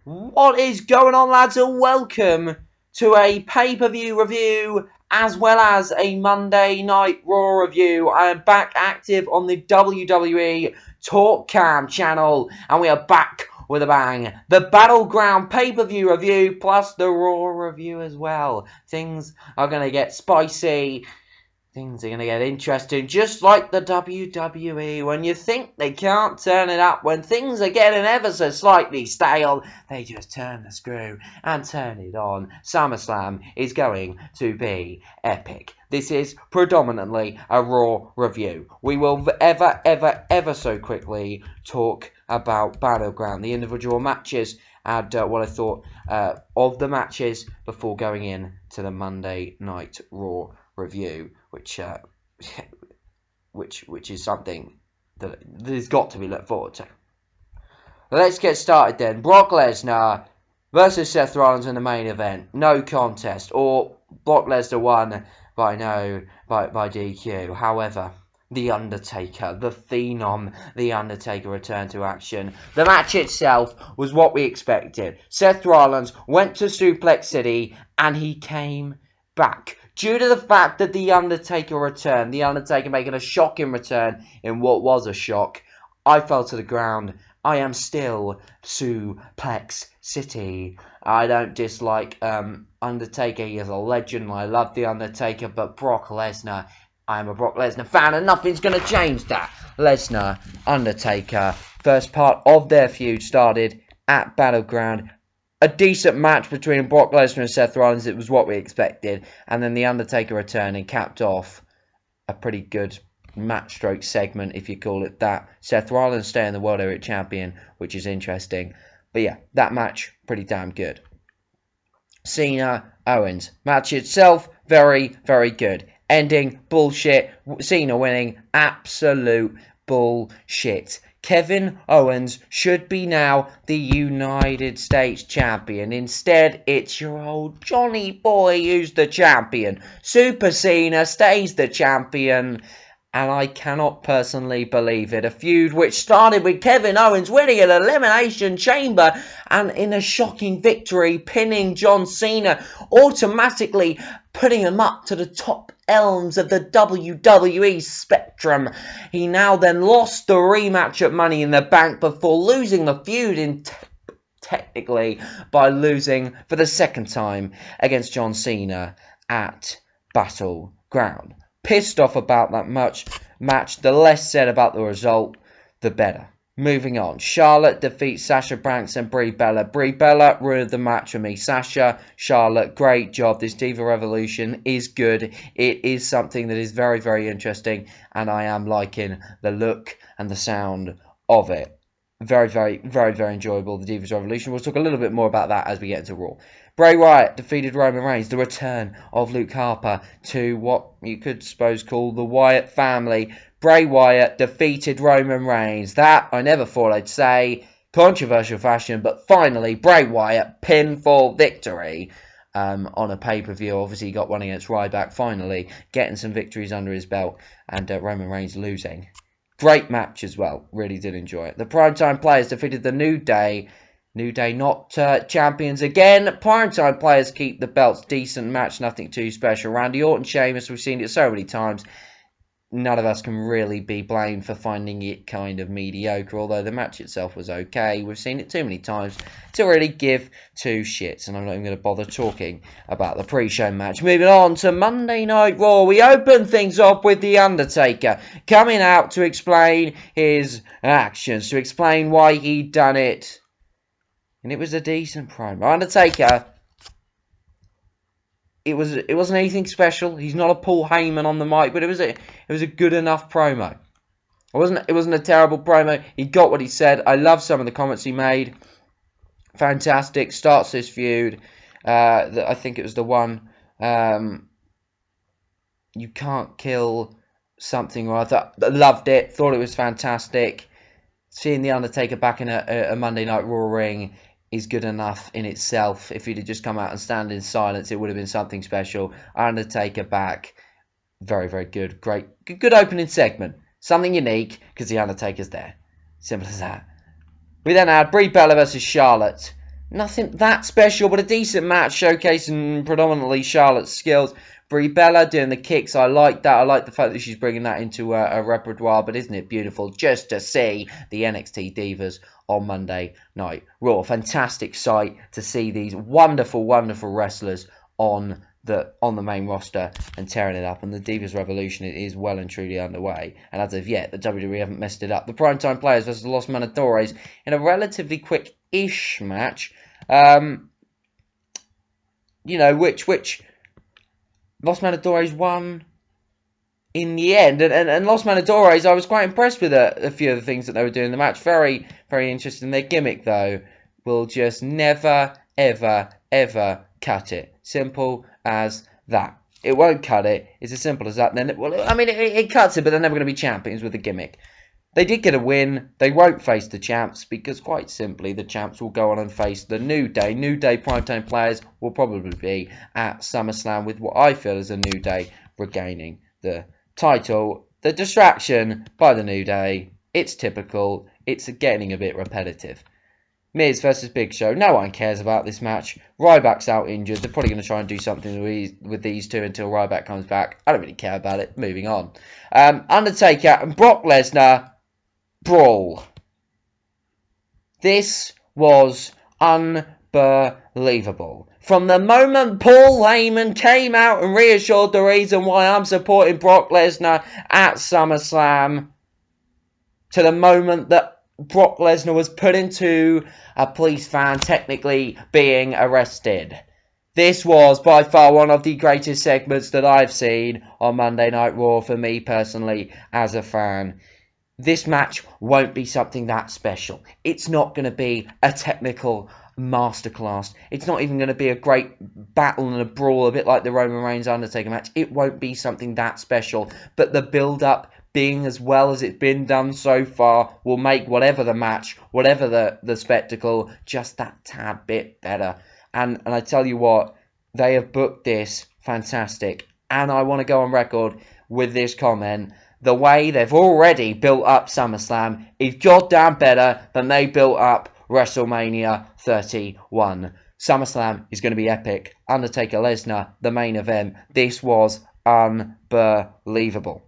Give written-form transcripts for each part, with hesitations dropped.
What is going on, lads, and welcome to a pay-per-view review as well as a Monday Night Raw review. I am back active on the WWE Talk Cam channel, and we are back with a bang. The Battleground pay-per-view review plus the Raw review as well. Things are going to get spicy. Things are going to get interesting, just like the WWE. When you think they can't turn it up, when things are getting ever so slightly stale, they just turn the screw and turn it on. SummerSlam is going to be epic. This is predominantly a Raw review. We will ever so quickly talk about Battleground, the individual matches, and what I thought of the matches before going in to the Monday Night Raw review, which is something that there's got to be looked forward to. Let's get started then. Brock Lesnar versus Seth Rollins in the main event. No contest, or Brock Lesnar won by DQ. However, The Undertaker, the Phenom, The Undertaker returned to action. The match itself was what we expected. Seth Rollins went to Suplex City and he came back. Due to the fact that The Undertaker returned, The Undertaker making a shocking return in what was a shock, I fell to the ground. I am still Suplex City. I don't dislike Undertaker. He is a legend. I love The Undertaker, but Brock Lesnar, I am a Brock Lesnar fan, and nothing's going to change that. Lesnar, Undertaker, first part of their feud started at Battleground. A decent match between Brock Lesnar and Seth Rollins. It was what we expected. And then The Undertaker returned and capped off a pretty good match stroke segment, if you call it that. Seth Rollins staying the World Heavyweight Champion, which is interesting. But yeah, that match, pretty damn good. Cena, Owens. Match itself, very good. Ending, bullshit. Cena winning, absolute bullshit. Kevin Owens should be now the United States Champion. Instead, it's your old Johnny Boy who's the champion. Super Cena stays the champion. And I cannot personally believe it. A feud which started with Kevin Owens winning an Elimination Chamber and in a shocking victory, pinning John Cena, automatically putting him up to the top elms of the WWE spectrum. He now then lost the rematch at Money in the Bank before losing the feud technically by losing for the second time against John Cena at Battleground. Pissed off about that match. The less said about the result, the better. Moving on. Charlotte defeats Sasha Banks and Brie Bella. Brie Bella ruined the match for me. Sasha, Charlotte, great job. This Diva Revolution is good. It is something that is very interesting. And I am liking the look and the sound of it. Very enjoyable, the Divas Revolution. We'll talk a little bit more about that as we get into Raw. Bray Wyatt defeated Roman Reigns. The return of Luke Harper to what you could suppose call the Wyatt family. Bray Wyatt defeated Roman Reigns. That I never thought I'd say. Controversial fashion, but finally Bray Wyatt pinfall victory on a pay-per-view. Obviously he got one against Ryback. Finally getting some victories under his belt, and Roman Reigns losing. Great match as well. Really did enjoy it. The Primetime Players defeated the New Day. New Day not champions again. Primetime Players keep the belts. Decent match. Nothing too special. Randy Orton, Sheamus. We've seen it so many times. None of us can really be blamed for finding it kind of mediocre. Although the match itself was okay. We've seen it too many times to really give two shits. And I'm not even going to bother talking about the pre-show match. Moving on to Monday Night Raw. We open things up with The Undertaker coming out to explain his actions. To explain why he'd done it. And it was a decent promo. Undertaker, it wasn't anything special. He's not a Paul Heyman on the mic, but it was a good enough promo. It wasn't a terrible promo. He got what he said. I love some of the comments he made. Fantastic. Starts this feud. I think it was the one. You can't kill something or other. Loved it. Thought it was fantastic. Seeing The Undertaker back in a Monday Night Raw ring is good enough in itself. If he'd have just come out and stand in silence, it would have been something special. Undertaker back. Very good. Good opening segment. Something unique, because The Undertaker's there. Simple as that. We then had Brie Bella versus Charlotte. Nothing that special, but a decent match showcasing predominantly Charlotte's skills. Brie Bella doing the kicks, I like that. I like the fact that she's bringing that into a repertoire, but isn't it beautiful just to see the NXT Divas on Monday Night Raw? Fantastic sight to see these wonderful, wonderful wrestlers on the main roster and tearing it up, and the Divas Revolution is well and truly underway. And as of yet, the WWE haven't messed it up. The Primetime Players versus Los Matadores in a relatively quick-ish match. Which Los Matadores won in the end, and Los Matadores, I was quite impressed with a few of the things that they were doing in the match. Very, very interesting. Their gimmick, though, will just never, ever, ever cut it. Simple as that. It won't cut it. It's as simple as that. And then, it cuts it, but they're never going to be champions with a gimmick. They did get a win. They won't face the champs because, quite simply, the champs will go on and face the New Day. New Day Primetime Players will probably be at SummerSlam with what I feel is a New Day regaining the title. The distraction by the New Day, it's typical. It's getting a bit repetitive. Miz versus Big Show. No one cares about this match. Ryback's out injured. They're probably going to try and do something with these two until Ryback comes back. I don't really care about it. Moving on. Undertaker and Brock Lesnar brawl. This was unbelievable. From the moment Paul Heyman came out and reassured the reason why I'm supporting Brock Lesnar at SummerSlam, to the moment that Brock Lesnar was put into a police van, technically being arrested. This was by far one of the greatest segments that I've seen on Monday Night Raw for me personally as a fan. This match won't be something that special. It's not going to be a technical masterclass. It's not even going to be a great battle and a brawl, a bit like the Roman Reigns Undertaker match. It won't be something that special. But the build-up, being as well as it's been done so far, will make whatever the match, whatever the spectacle, just that tad bit better. And I tell you what, they have booked this fantastic. And I want to go on record with this comment. The way they've already built up SummerSlam is goddamn better than they built up WrestleMania 31. SummerSlam is going to be epic. Undertaker Lesnar, the main event. This was unbelievable.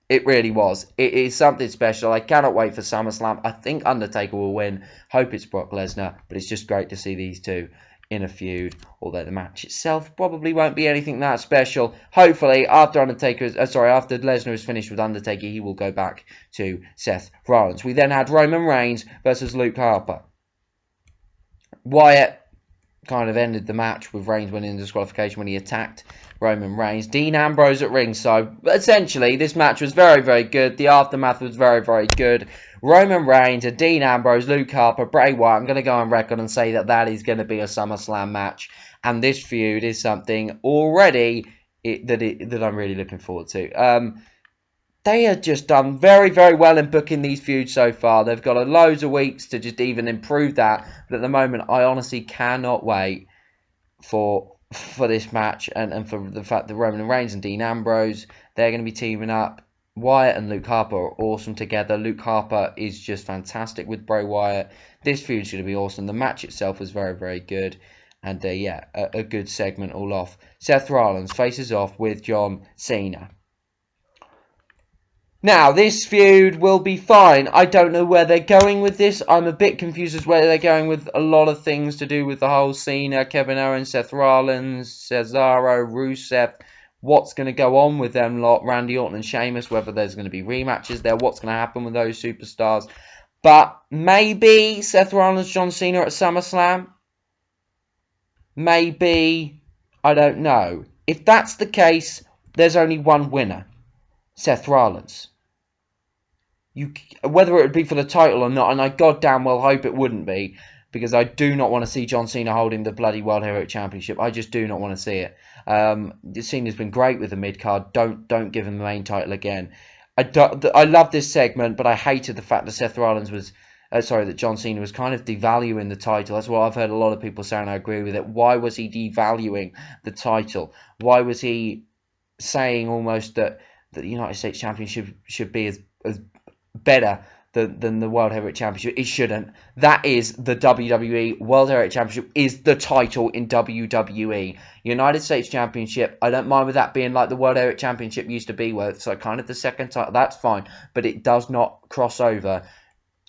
It really was. It is something special. I cannot wait for SummerSlam. I think Undertaker will win. Hope it's Brock Lesnar. But it's just great to see these two in a feud, although the match itself probably won't be anything that special. Hopefully, after Lesnar is finished with Undertaker, he will go back to Seth Rollins. We then had Roman Reigns versus Luke Harper. Wyatt kind of ended the match with Reigns winning the disqualification when he attacked Roman Reigns. Dean Ambrose at ringside. Essentially, this match was very, very good. The aftermath was very, very good. Roman Reigns, Dean Ambrose, Luke Harper, Bray Wyatt. I'm going to go on record and say that is going to be a SummerSlam match. And this feud is something already that I'm really looking forward to. They have just done very, very well in booking these feuds so far. They've got loads of weeks to just even improve that. But at the moment, I honestly cannot wait for this match and for the fact that Roman Reigns and Dean Ambrose, they're going to be teaming up. Wyatt and Luke Harper are awesome together. Luke Harper is just fantastic with Bray Wyatt. This feud's going to be awesome. The match itself was very, very good. And a good segment all off. Seth Rollins faces off with John Cena. Now, this feud will be fine. I don't know where they're going with this. I'm a bit confused as where they're going with a lot of things to do with the whole Cena, Kevin Owens, Seth Rollins, Cesaro, Rusev. What's going to go on with them lot, Randy Orton and Sheamus, whether there's going to be rematches there, what's going to happen with those superstars. But maybe Seth Rollins, John Cena at SummerSlam. Maybe, I don't know. If that's the case, there's only one winner. Seth Rollins. Whether it would be for the title or not, and I goddamn well hope it wouldn't be, because I do not want to see John Cena holding the bloody World Heavyweight Championship. I just do not want to see it. Cena's been great with the mid-card. Don't give him the main title again. I love this segment, but I hated the fact that that John Cena was kind of devaluing the title. That's what I've heard a lot of people say, and I agree with it. Why was he devaluing the title? Why was he saying almost that the United States Championship should be as better than the World Heavyweight Championship. It shouldn't. That is the WWE World Heavyweight Championship is the title in WWE. United States Championship, I don't mind with that being like the World Heavyweight Championship used to be, where it's like kind of the second title. That's fine, but it does not cross over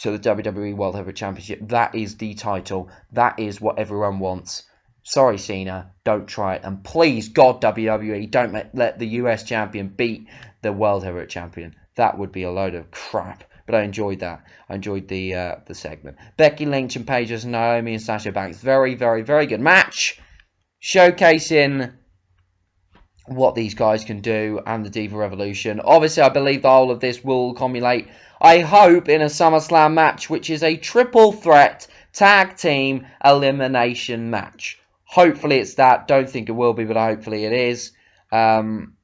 to the WWE World Heavyweight Championship. That is the title. That is what everyone wants. Sorry, Cena, don't try it. And please, God, WWE, don't let the US champion beat the World Heavyweight Champion. That would be a load of crap. But I enjoyed that. I enjoyed the segment. Becky Lynch and Paige versus Naomi and Sasha Banks. Very, very, very good match. Showcasing what these guys can do and the Diva Revolution. Obviously, I believe the whole of this will culminate, I hope, in a SummerSlam match, which is a triple threat tag team elimination match. Hopefully it's that. Don't think it will be, but hopefully it is. And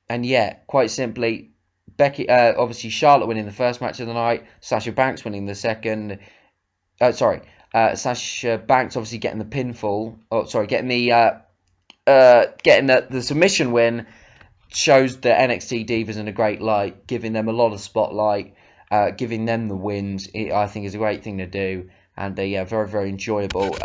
yeah, quite simply, Becky, obviously Charlotte winning the first match of the night, Sasha Banks winning the second. Sasha Banks obviously getting the pinfall. Oh, sorry, getting the submission win, shows the NXT Divas in a great light, giving them a lot of spotlight, giving them the wins. I think is a great thing to do, and a very, very enjoyable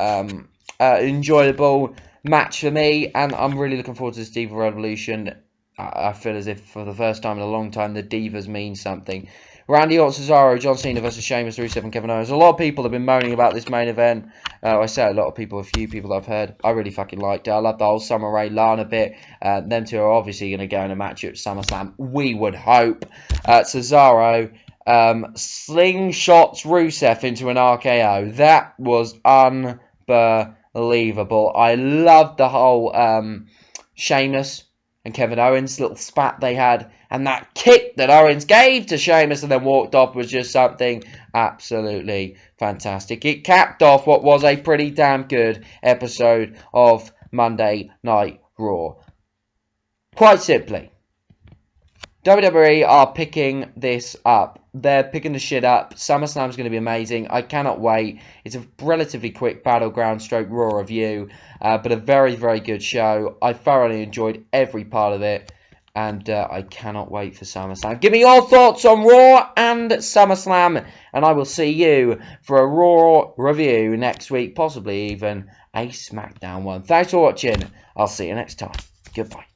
match for me. And I'm really looking forward to this Diva Revolution. I feel as if for the first time in a long time the Divas mean something. Randy Orton, Cesaro, John Cena versus Sheamus, Rusev and Kevin Owens. A lot of people have been moaning about this main event. I say a lot of people, a few people that I've heard. I really fucking liked it. I love the whole Summer Rae Lana bit. Them two are obviously going to go in a match at SummerSlam. We would hope. Cesaro slingshots Rusev into an RKO. That was unbelievable. I loved the whole Sheamus and Kevin Owens little spat they had, and that kick that Owens gave to Sheamus and then walked off was just something absolutely fantastic. It capped off what was a pretty damn good episode of Monday Night Raw. Quite simply, WWE are picking this up. They're picking the shit up. SummerSlam's going to be amazing. I cannot wait. It's a relatively quick Battleground stroke Raw review, but a very, very good show. I thoroughly enjoyed every part of it, and I cannot wait for SummerSlam. Give me your thoughts on Raw and SummerSlam, and I will see you for a Raw review next week, possibly even a SmackDown one. Thanks for watching. I'll see you next time. Goodbye.